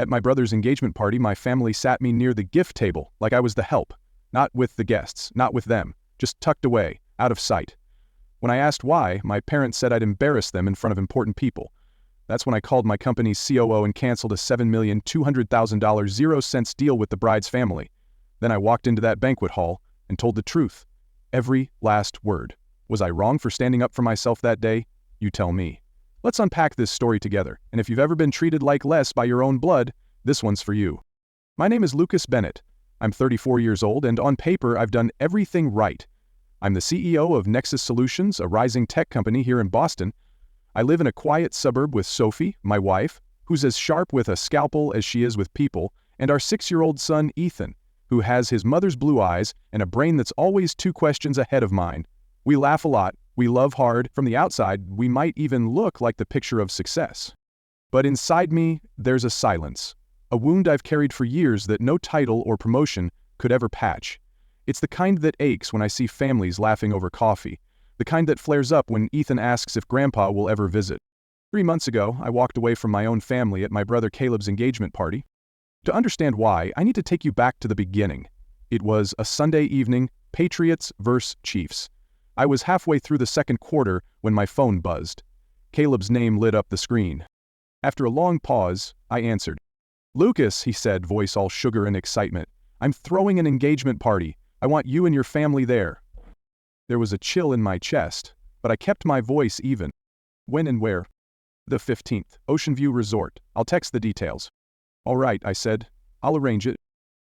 At my brother's engagement party, my family sat me near the gift table like I was the help. Not with the guests, not with them, just tucked away, out of sight. When I asked why, my parents said I'd embarrass them in front of important people. That's when I called my company's COO and canceled a $7,200,000 0-cents deal with the bride's family. Then I walked into that banquet hall and told the truth. Every last word. Was I wrong for standing up for myself that day? You tell me. Let's unpack this story together, and if you've ever been treated like less by your own blood, this one's for you. My name is Lucas Bennett. I'm 34 years old, and on paper, I've done everything right. I'm the CEO of Nexus Solutions, a rising tech company here in Boston. I live in a quiet suburb with Sophie, my wife, who's as sharp with a scalpel as she is with people, and our 6-year-old son, Ethan, who has his mother's blue eyes and a brain that's always 2 questions ahead of mine. We laugh a lot, we love hard. From the outside, we might even look like the picture of success. But inside me, there's a silence. A wound I've carried for years that no title or promotion could ever patch. It's the kind that aches when I see families laughing over coffee. The kind that flares up when Ethan asks if Grandpa will ever visit. 3 months ago, I walked away from my own family at my brother Caleb's engagement party. To understand why, I need to take you back to the beginning. It was a Sunday evening, Patriots vs. Chiefs. I was halfway through the second quarter when my phone buzzed. Caleb's name lit up the screen. After a long pause, I answered. "Lucas," he said, voice all sugar and excitement. "I'm throwing an engagement party. I want you and your family there." There was a chill in my chest, but I kept my voice even. "When and where?" "The 15th, Ocean View Resort. I'll text the details." "All right," I said. "I'll arrange it."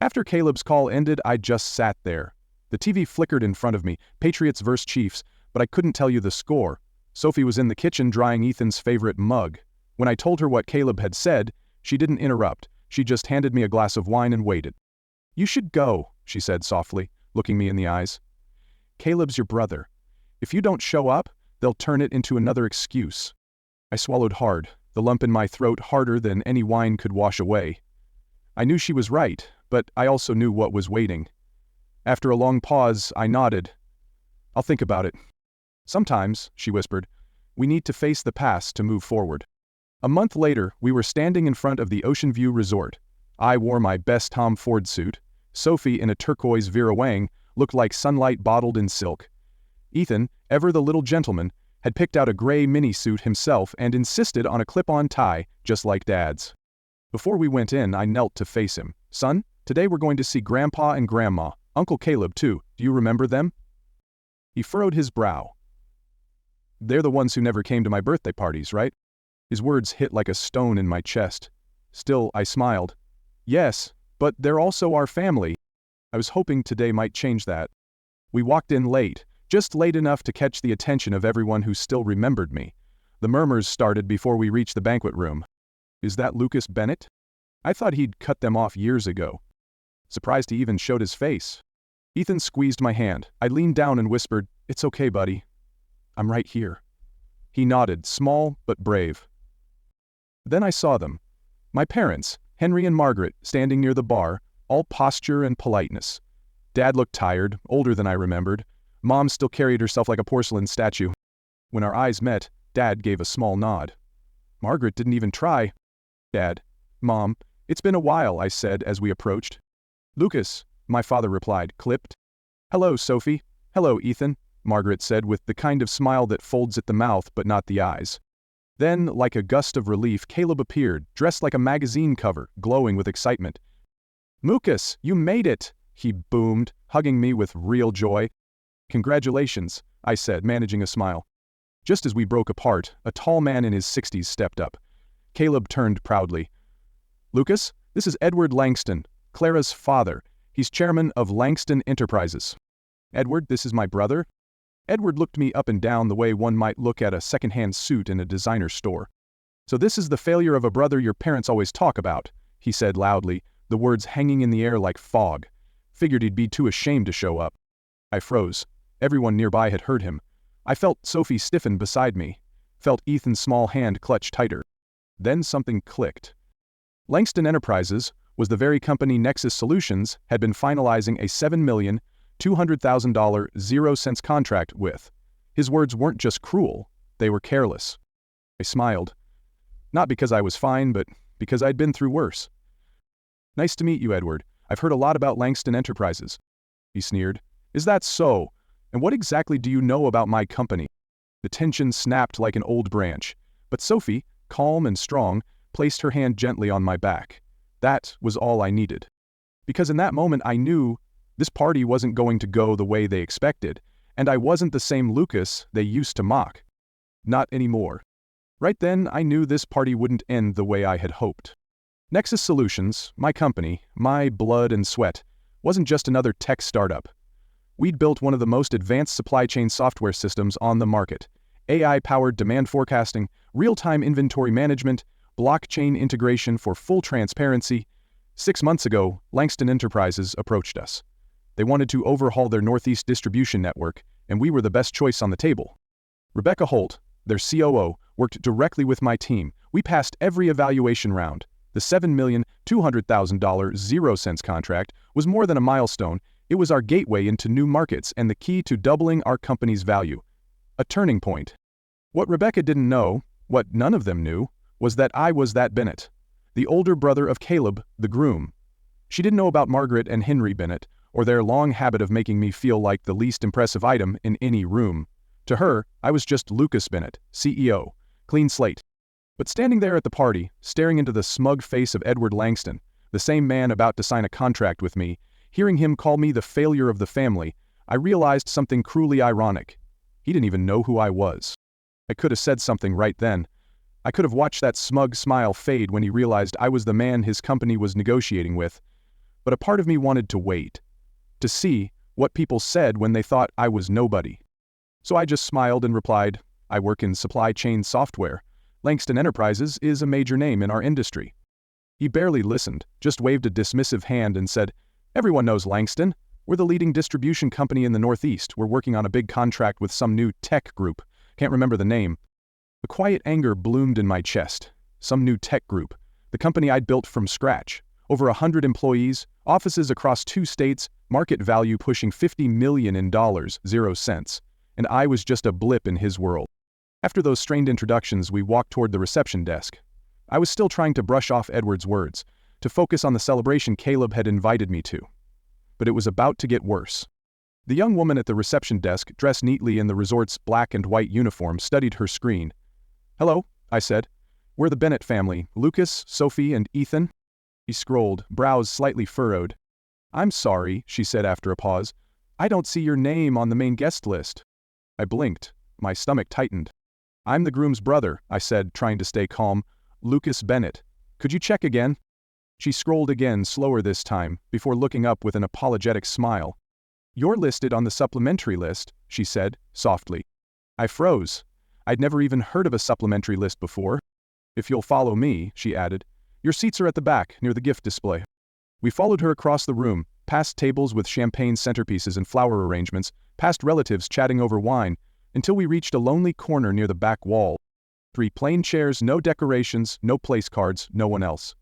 After Caleb's call ended, I just sat there. The TV flickered in front of me, Patriots vs. Chiefs, but I couldn't tell you the score. Sophie was in the kitchen drying Ethan's favorite mug. When I told her what Caleb had said, she didn't interrupt. She just handed me a glass of wine and waited. "You should go," she said softly, looking me in the eyes. "Caleb's your brother. If you don't show up, they'll turn it into another excuse." I swallowed hard, the lump in my throat harder than any wine could wash away. I knew she was right, but I also knew what was waiting. After a long pause, I nodded. "I'll think about it." "Sometimes," she whispered, "we need to face the past to move forward." A month later, we were standing in front of the Ocean View Resort. I wore my best Tom Ford suit. Sophie, in a turquoise Vera Wang, looked like sunlight bottled in silk. Ethan, ever the little gentleman, had picked out a gray mini-suit himself and insisted on a clip-on tie, just like Dad's. Before we went in, I knelt to face him. "Son, today we're going to see Grandpa and Grandma. Uncle Caleb, too. Do you remember them?" He furrowed his brow. "They're the ones who never came to my birthday parties, right?" His words hit like a stone in my chest. Still, I smiled. "Yes, but they're also our family." I was hoping today might change that. We walked in late, just late enough to catch the attention of everyone who still remembered me. The murmurs started before we reached the banquet room. "Is that Lucas Bennett?" I thought he'd cut them off years ago. Surprised he even showed his face. Ethan squeezed my hand. I leaned down and whispered, "It's okay, buddy. I'm right here." He nodded, small but brave. Then I saw them. My parents, Henry and Margaret, standing near the bar, all posture and politeness. Dad looked tired, older than I remembered. Mom still carried herself like a porcelain statue. When our eyes met, Dad gave a small nod. Margaret didn't even try. "Dad, Mom, it's been a while," I said as we approached. "Lucas," my father replied, clipped. "Hello, Sophie." "Hello, Ethan," Margaret said with the kind of smile that folds at the mouth but not the eyes. Then, like a gust of relief, Caleb appeared, dressed like a magazine cover, glowing with excitement. "Lucas, you made it!" he boomed, hugging me with real joy. "Congratulations," I said, managing a smile. Just as we broke apart, a tall man in his 60s stepped up. Caleb turned proudly. "Lucas, this is Edward Langston, Clara's father. He's chairman of Langston Enterprises." "Edward, this is my brother." Edward looked me up and down the way one might look at a second-hand suit in a designer store. "So this is the failure of a brother your parents always talk about," he said loudly, the words hanging in the air like fog. Figured he'd be too ashamed to show up. I froze. Everyone nearby had heard him. I felt Sophie stiffen beside me. Felt Ethan's small hand clutch tighter. Then something clicked. Langston Enterprises was the very company Nexus Solutions had been finalizing a $7,200,000 0-cents contract with. His words weren't just cruel, they were careless. I smiled. Not because I was fine, but because I'd been through worse. Nice to meet you, Edward. I've heard a lot about Langston Enterprises. He sneered. Is that so? And what exactly do you know about my company? The tension snapped like an old branch, but Sophie, calm and strong, placed her hand gently on my back. That was all I needed. Because in that moment I knew this party wasn't going to go the way they expected, and I wasn't the same Lucas they used to mock. Not anymore. Right then, I knew this party wouldn't end the way I had hoped. Nexus Solutions, my company, my blood and sweat, wasn't just another tech startup. We'd built one of the most advanced supply chain software systems on the market. AI-powered demand forecasting, real-time inventory management, blockchain integration for full transparency. 6 months ago, Langston Enterprises approached us. They wanted to overhaul their Northeast distribution network, and we were the best choice on the table. Rebecca Holt, their COO, worked directly with my team. We passed every evaluation round. The $7,200,000 0 cents contract was more than a milestone. It was our gateway into new markets and the key to doubling our company's value. A turning point. What Rebecca didn't know, what none of them knew, was that I was that Bennett, the older brother of Caleb, the groom. She didn't know about Margaret and Henry Bennett, or their long habit of making me feel like the least impressive item in any room. To her, I was just Lucas Bennett, CEO, clean slate. But standing there at the party, staring into the smug face of Edward Langston, the same man about to sign a contract with me, hearing him call me the failure of the family, I realized something cruelly ironic. He didn't even know who I was. I could have said something right then. I could have watched that smug smile fade when he realized I was the man his company was negotiating with. But a part of me wanted to wait, to see what people said when they thought I was nobody. So I just smiled and replied, I work in supply chain software. Langston Enterprises is a major name in our industry. He barely listened, just waved a dismissive hand and said, Everyone knows Langston. We're the leading distribution company in the Northeast. We're working on a big contract with some new tech group. Can't remember the name. A quiet anger bloomed in my chest. Some new tech group. The company I'd built from scratch. Over 100 employees, offices across 2 states, market value pushing $50 million in dollars, 0 cents. And I was just a blip in his world. After those strained introductions, we walked toward the reception desk. I was still trying to brush off Edward's words, to focus on the celebration Caleb had invited me to. But it was about to get worse. The young woman at the reception desk, dressed neatly in the resort's black and white uniform, studied her screen. Hello, I said. We're the Bennett family, Lucas, Sophie, and Ethan. He scrolled, brows slightly furrowed. I'm sorry, she said after a pause. I don't see your name on the main guest list. I blinked. My stomach tightened. I'm the groom's brother, I said, trying to stay calm. Lucas Bennett. Could you check again? She scrolled again, slower this time, before looking up with an apologetic smile. You're listed on the supplementary list, she said, softly. I froze. I'd never even heard of a supplementary list before. If you'll follow me, she added. Your seats are at the back, near the gift display. We followed her across the room, past tables with champagne centerpieces and flower arrangements, past relatives chatting over wine, until we reached a lonely corner near the back wall. 3 plain chairs, no decorations, no place cards, no one else.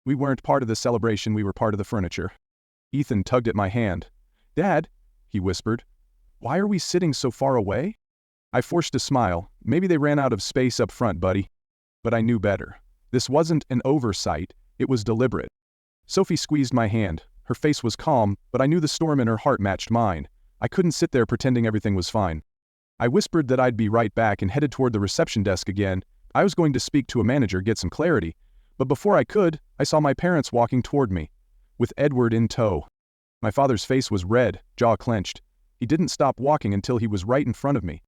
We weren't part of the celebration, we were part of the furniture. Ethan tugged at my hand. Dad, he whispered, why are we sitting so far away? I forced a smile. Maybe they ran out of space up front, buddy. But I knew better. This wasn't an oversight, it was deliberate. Sophie squeezed my hand. Her face was calm, but I knew the storm in her heart matched mine. I couldn't sit there pretending everything was fine. I whispered that I'd be right back and headed toward the reception desk again. I was going to speak to a manager, get some clarity. But before I could, I saw my parents walking toward me, with Edward in tow. My father's face was red, jaw clenched. He didn't stop walking until he was right in front of me.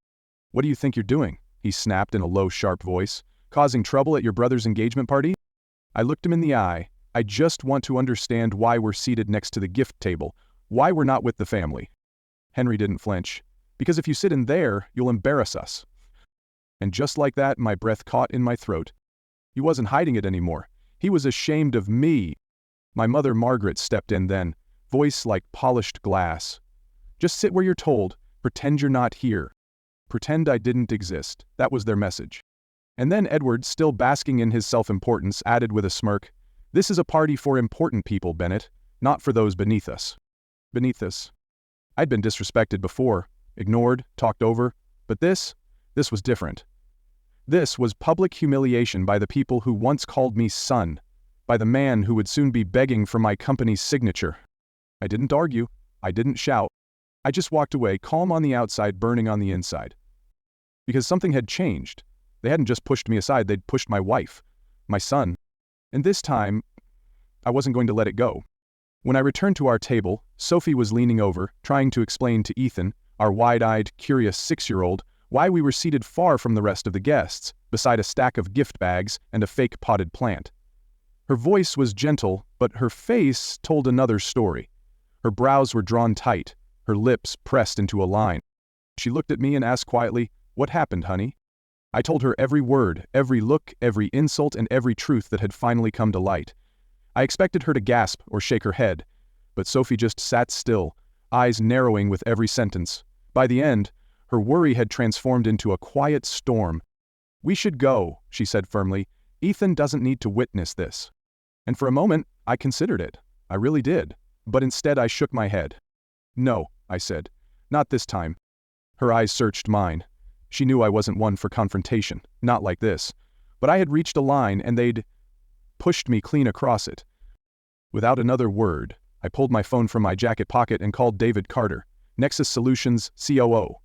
What do you think you're doing? He snapped in a low, sharp voice. Causing trouble at your brother's engagement party? I looked him in the eye. I just want to understand why we're seated next to the gift table, why we're not with the family. Henry didn't flinch. Because if you sit in there, you'll embarrass us. And just like that, my breath caught in my throat. He wasn't hiding it anymore. He was ashamed of me. My mother Margaret stepped in then, voice like polished glass. Just sit where you're told. Pretend you're not here. Pretend I didn't exist. That was their message. And then Edward, still basking in his self-importance, added with a smirk, This is a party for important people, Bennett, not for those beneath us. Beneath us. I'd been disrespected before, ignored, talked over, but this was different. This was public humiliation by the people who once called me son. by the man who would soon be begging for my company's signature. I didn't argue. I didn't shout. I just walked away, calm on the outside, burning on the inside. Because something had changed. They hadn't just pushed me aside, they'd pushed my wife, my son. And this time, I wasn't going to let it go. When I returned to our table, Sophie was leaning over, trying to explain to Ethan, our wide-eyed, curious 6-year-old, why we were seated far from the rest of the guests, beside a stack of gift bags and a fake potted plant. Her voice was gentle, but her face told another story. Her brows were drawn tight, her lips pressed into a line. She looked at me and asked quietly, "What happened, honey?" I told her every word, every look, every insult, and every truth that had finally come to light. I expected her to gasp or shake her head, but Sophie just sat still, eyes narrowing with every sentence. By the end, her worry had transformed into a quiet storm. "We should go," she said firmly. "Ethan doesn't need to witness this." And for a moment, I considered it. I really did. But instead I shook my head. "No," I said. "Not this time." Her eyes searched mine. She knew I wasn't one for confrontation, not like this. But I had reached a line and they'd pushed me clean across it. Without another word, I pulled my phone from my jacket pocket and called David Carter, Nexus Solutions COO.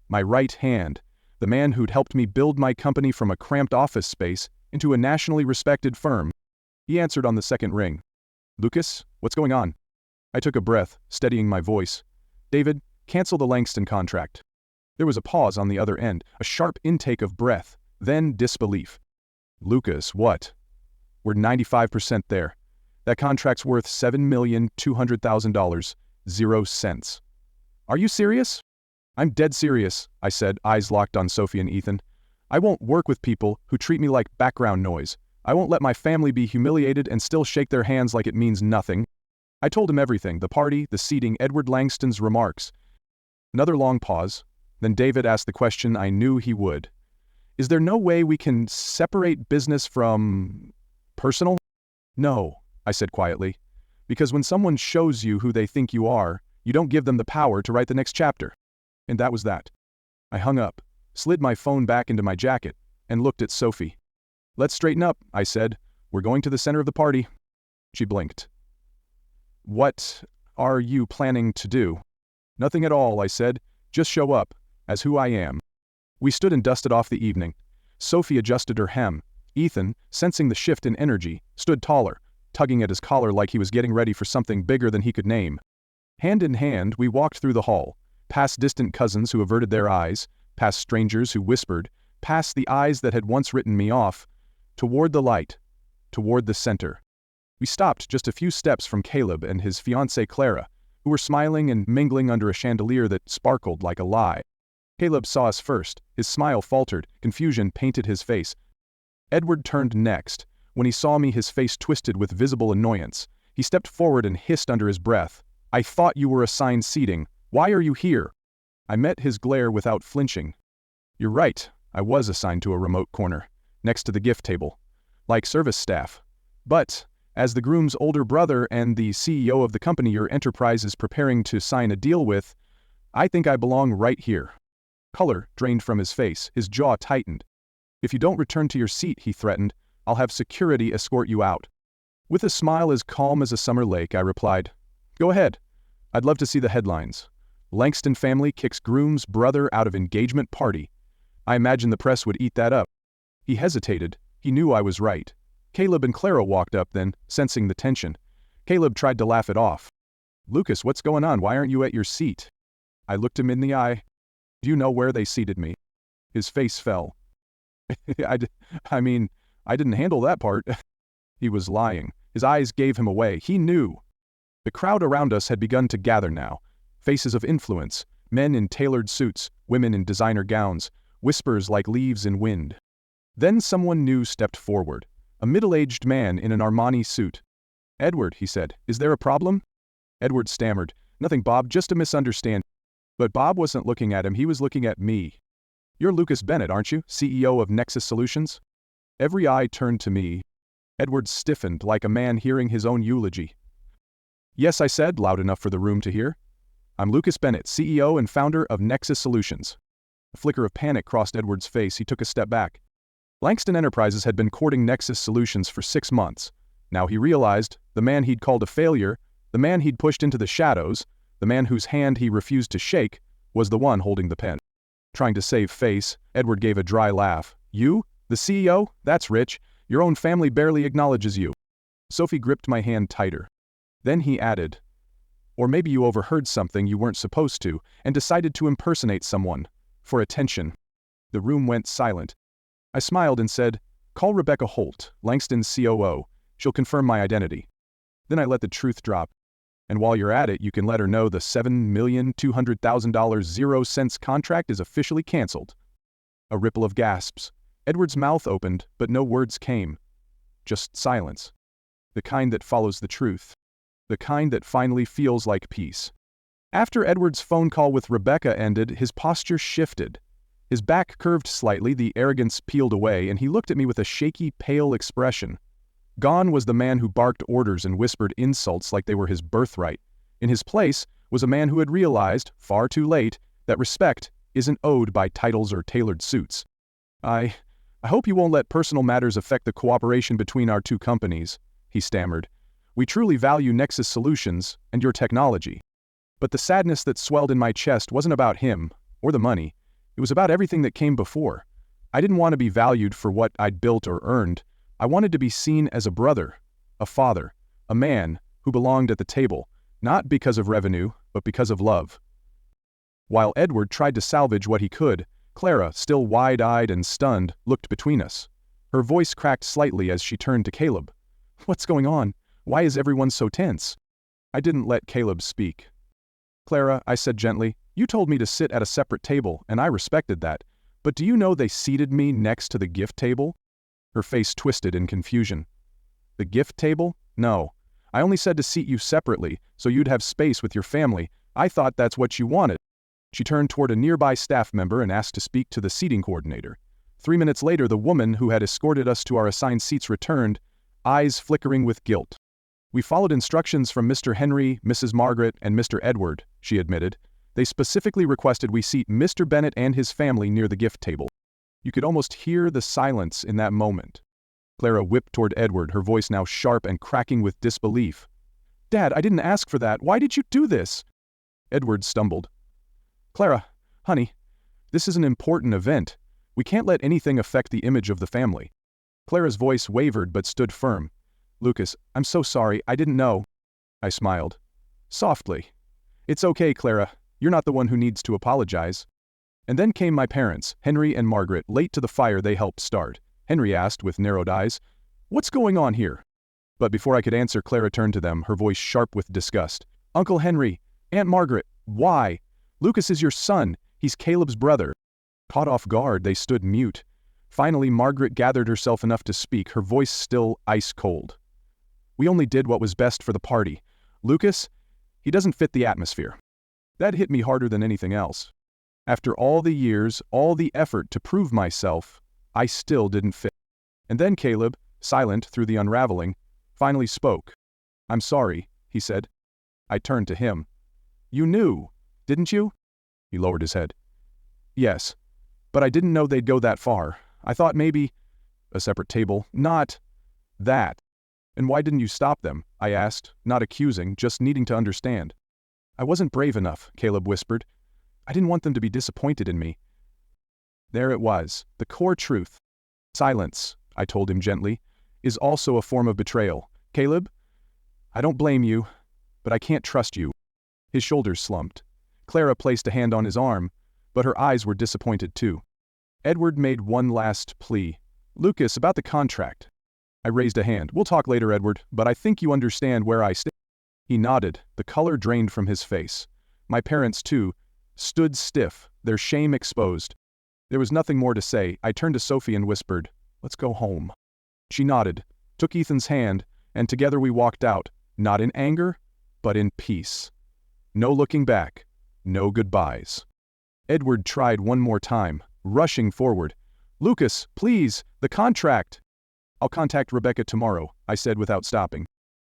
My right hand, the man who'd helped me build my company from a cramped office space into a nationally respected firm. He answered on the second ring. "Lucas, what's going on?" I took a breath, steadying my voice. "David, cancel the Langston contract." There was a pause on the other end, a sharp intake of breath, then disbelief. "Lucas, what?" "We're 95% there. That contract's worth $7,200,000, 0 cents. "Are you serious?" "I'm dead serious," I said, eyes locked on Sophie and Ethan. "I won't work with people who treat me like background noise. I won't let my family be humiliated and still shake their hands like it means nothing." I told him everything, the party, the seating, Edward Langston's remarks. Another long pause. Then David asked the question I knew he would. "Is there no way we can separate business from personal?" "No," I said quietly. "Because when someone shows you who they think you are, you don't give them the power to write the next chapter." And that was that. I hung up, slid my phone back into my jacket, and looked at Sophie. "Let's straighten up," I said. "We're going to the center of the party." She blinked. "What are you planning to do?" "Nothing at all," I said. "Just show up, as who I am." We stood and dusted off the evening. Sophie adjusted her hem. Ethan, sensing the shift in energy, stood taller, tugging at his collar like he was getting ready for something bigger than he could name. Hand in hand, we walked through the hall, past distant cousins who averted their eyes, past strangers who whispered, past the eyes that had once written me off, toward the light, toward the center. We stopped just a few steps from Caleb and his fiancée Clara, who were smiling and mingling under a chandelier that sparkled like a lie. Caleb saw us first. His smile faltered, confusion painted his face. Edward turned next. When he saw me, his face twisted with visible annoyance. He stepped forward and hissed under his breath, "I thought you were assigned seating. Why are you here?" I met his glare without flinching. "You're right, I was assigned to a remote corner, next to the gift table, like service staff. But as the groom's older brother and the CEO of the company your enterprise is preparing to sign a deal with, I think I belong right here." Color drained from his face, his jaw tightened. "If you don't return to your seat," he threatened, "I'll have security escort you out." With a smile as calm as a summer lake, I replied, "Go ahead. I'd love to see the headlines. Langston family kicks groom's brother out of engagement party." I imagined the press would eat that up. He hesitated. He knew I was right. Caleb and Clara walked up then, sensing the tension. Caleb tried to laugh it off. "Lucas, what's going on? Why aren't you at your seat?" I looked him in the eye. "Do you know where they seated me?" His face fell. I didn't handle that part." He was lying. His eyes gave him away. He knew. The crowd around us had begun to gather now. Faces of influence, men in tailored suits, women in designer gowns, whispers like leaves in wind. Then someone new stepped forward, a middle-aged man in an Armani suit. "Edward," he said, "is there a problem?" Edward stammered, "Nothing, Bob, just a misunderstanding." But Bob wasn't looking at him, he was looking at me. "You're Lucas Bennett, aren't you, CEO of Nexus Solutions?" Every eye turned to me. Edward stiffened like a man hearing his own eulogy. "Yes," I said, loud enough for the room to hear. "I'm Lucas Bennett, CEO and founder of Nexus Solutions." A flicker of panic crossed Edward's face. He took a step back. Langston Enterprises had been courting Nexus Solutions for 6 months. Now he realized the man he'd called a failure, the man he'd pushed into the shadows, the man whose hand he refused to shake, was the one holding the pen. Trying to save face, Edward gave a dry laugh. You? The CEO? That's rich. Your own family barely acknowledges you. Sophie gripped my hand tighter. Then he added, or maybe you overheard something you weren't supposed to and decided to impersonate someone. For attention. The room went silent. I smiled and said, call Rebecca Holt, Langston's COO. She'll confirm my identity. Then I let the truth drop. And while you're at it, you can let her know the $7,200,000 0 cents contract is officially canceled. A ripple of gasps. Edward's mouth opened, but no words came. Just silence. The kind that follows the truth. The kind that finally feels like peace. After Edward's phone call with Rebecca ended, his posture shifted. His back curved slightly, the arrogance peeled away, and he looked at me with a shaky, pale expression. Gone was the man who barked orders and whispered insults like they were his birthright. In his place was a man who had realized, far too late, that respect isn't owed by titles or tailored suits. I hope you won't let personal matters affect the cooperation between our two companies, he stammered. We truly value Nexus Solutions and your technology. But the sadness that swelled in my chest wasn't about him, or the money. It was about everything that came before. I didn't want to be valued for what I'd built or earned. I wanted to be seen as a brother, a father, a man who belonged at the table, not because of revenue, but because of love. While Edward tried to salvage what he could, Clara, still wide-eyed and stunned, looked between us. Her voice cracked slightly as she turned to Caleb. What's going on? Why is everyone so tense? I didn't let Caleb speak. Clara, I said gently, you told me to sit at a separate table, and I respected that. But do you know they seated me next to the gift table? Her face twisted in confusion. The gift table? No. I only said to seat you separately, so you'd have space with your family. I thought that's what you wanted. She turned toward a nearby staff member and asked to speak to the seating coordinator. 3 minutes later, the woman who had escorted us to our assigned seats returned, eyes flickering with guilt. We followed instructions from Mr. Henry, Mrs. Margaret, and Mr. Edward, she admitted. They specifically requested we seat Mr. Bennett and his family near the gift table. You could almost hear the silence in that moment. Clara whipped toward Edward, her voice now sharp and cracking with disbelief. Dad, I didn't ask for that. Why did you do this? Edward stumbled. Clara, honey, this is an important event. We can't let anything affect the image of the family. Clara's voice wavered but stood firm. Lucas, I'm so sorry, I didn't know. I smiled. Softly. It's okay, Clara. You're not the one who needs to apologize. And then came my parents, Henry and Margaret, late to the fire they helped start. Henry asked with narrowed eyes, What's going on here? But before I could answer, Clara turned to them, her voice sharp with disgust. Uncle Henry, Aunt Margaret, why? Lucas is your son. He's Caleb's brother. Caught off guard, they stood mute. Finally, Margaret gathered herself enough to speak, her voice still ice cold. We only did what was best for the party. Lucas, he doesn't fit the atmosphere. That hit me harder than anything else. After all the years, all the effort to prove myself, I still didn't fit. And then Caleb, silent through the unraveling, finally spoke. I'm sorry, he said. I turned to him. You knew, didn't you? He lowered his head. Yes, but I didn't know they'd go that far. I thought maybe a separate table, not that. And why didn't you stop them? I asked, not accusing, just needing to understand. I wasn't brave enough, Caleb whispered. I didn't want them to be disappointed in me. There it was, the core truth. Silence, I told him gently, is also a form of betrayal. Caleb, I don't blame you, but I can't trust you. His shoulders slumped. Clara placed a hand on his arm, but her eyes were disappointed too. Edward made one last plea. Lucas, about the contract. I raised a hand. We'll talk later, Edward, but I think you understand where I stand. He nodded, the color drained from his face. My parents, too, stood stiff, their shame exposed. There was nothing more to say. I turned to Sophie and whispered, Let's go home. She nodded, took Ethan's hand, and together we walked out, not in anger, but in peace. No looking back, no goodbyes. Edward tried one more time, rushing forward. Lucas, please, the contract. I'll contact Rebecca tomorrow, I said without stopping.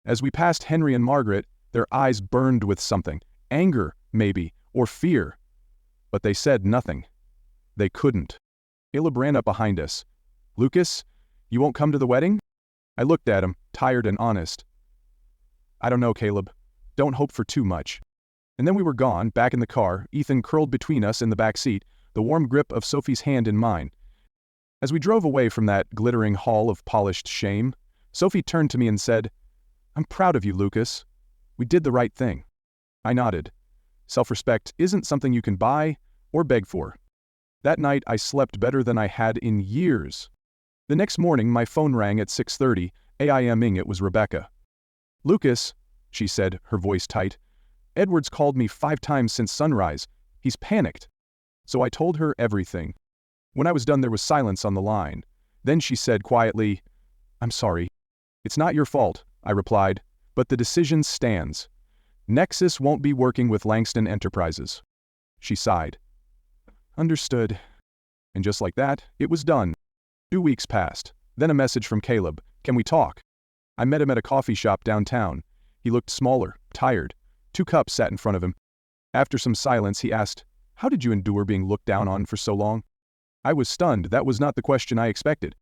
As we passed Henry and Margaret, their eyes burned with something. Anger, maybe, or fear. But they said nothing. They couldn't. Caleb ran up behind us. Lucas, you won't come to the wedding? I looked at him, tired and honest. I don't know, Caleb. Don't hope for too much. And then we were gone, back in the car, Ethan curled between us in the back seat, the warm grip of Sophie's hand in mine. As we drove away from that glittering hall of polished shame, Sophie turned to me and said, "I'm proud of you, Lucas. We did the right thing." I nodded. Self-respect isn't something you can buy or beg for. That night I slept better than I had in years. The next morning my phone rang at 6:30 a.m. It was Rebecca. "Lucas," she said, her voice tight, "Edward's called me 5 times since sunrise. He's panicked." So I told her everything. When I was done there was silence on the line. Then she said quietly, "I'm sorry." "It's not your fault," I replied, "but the decision stands. Nexus won't be working with Langston Enterprises." She sighed. "Understood." And just like that, it was done. 2 weeks passed. Then a message from Caleb. "Can we talk?" I met him at a coffee shop downtown. He looked smaller, tired. 2 cups sat in front of him. After some silence, he asked, "How did you endure being looked down on for so long?" I was stunned. That was not the question I expected.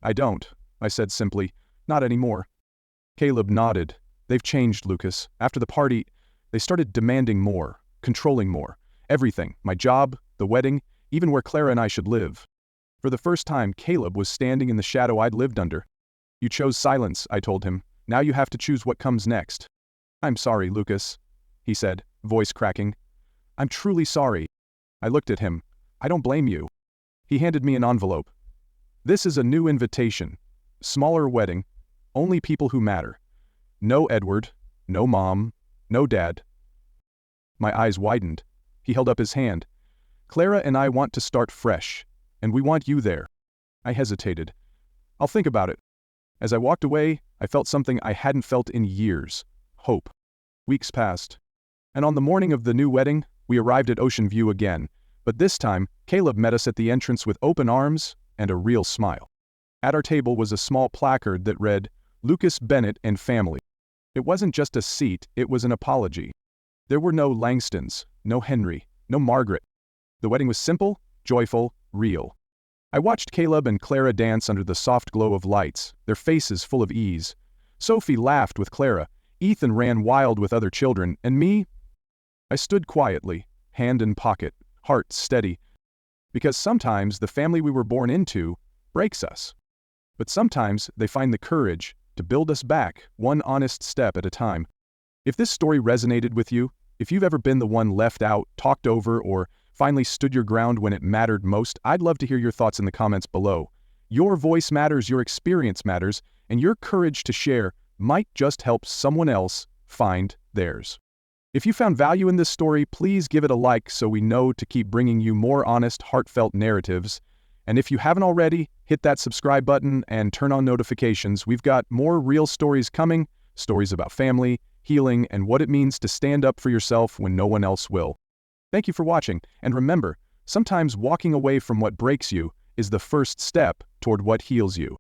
"I don't," I said simply. "Not anymore." Caleb nodded. "They've changed, Lucas. After the party, they started demanding more, controlling more. Everything. My job, the wedding, even where Clara and I should live." For the first time, Caleb was standing in the shadow I'd lived under. "You chose silence," I told him. "Now you have to choose what comes next." "I'm sorry, Lucas," he said, voice cracking. "I'm truly sorry." I looked at him. "I don't blame you." He handed me an envelope. "This is a new invitation. Smaller wedding. Only people who matter. No Edward. No mom. No dad." My eyes widened. He held up his hand. "Clara and I want to start fresh. And we want you there." I hesitated. "I'll think about it." As I walked away, I felt something I hadn't felt in years. Hope. Weeks passed. And on the morning of the new wedding, we arrived at Ocean View again. But this time, Caleb met us at the entrance with open arms and a real smile. At our table was a small placard that read, "Lucas Bennett and family." It wasn't just a seat, it was an apology. There were no Langstons, no Henry, no Margaret. The wedding was simple, joyful, real. I watched Caleb and Clara dance under the soft glow of lights, their faces full of ease. Sophie laughed with Clara, Ethan ran wild with other children, and me? I stood quietly, hand in pocket, heart steady. Because sometimes the family we were born into breaks us. But sometimes they find the courage to build us back, one honest step at a time. If this story resonated with you, if you've ever been the one left out, talked over, or finally stood your ground when it mattered most, I'd love to hear your thoughts in the comments below. Your voice matters, your experience matters, and your courage to share might just help someone else find theirs. If you found value in this story, please give it a like so we know to keep bringing you more honest, heartfelt narratives. And if you haven't already, hit that subscribe button and turn on notifications. We've got more real stories coming, stories about family, healing, and what it means to stand up for yourself when no one else will. Thank you for watching, and remember, sometimes walking away from what breaks you is the first step toward what heals you.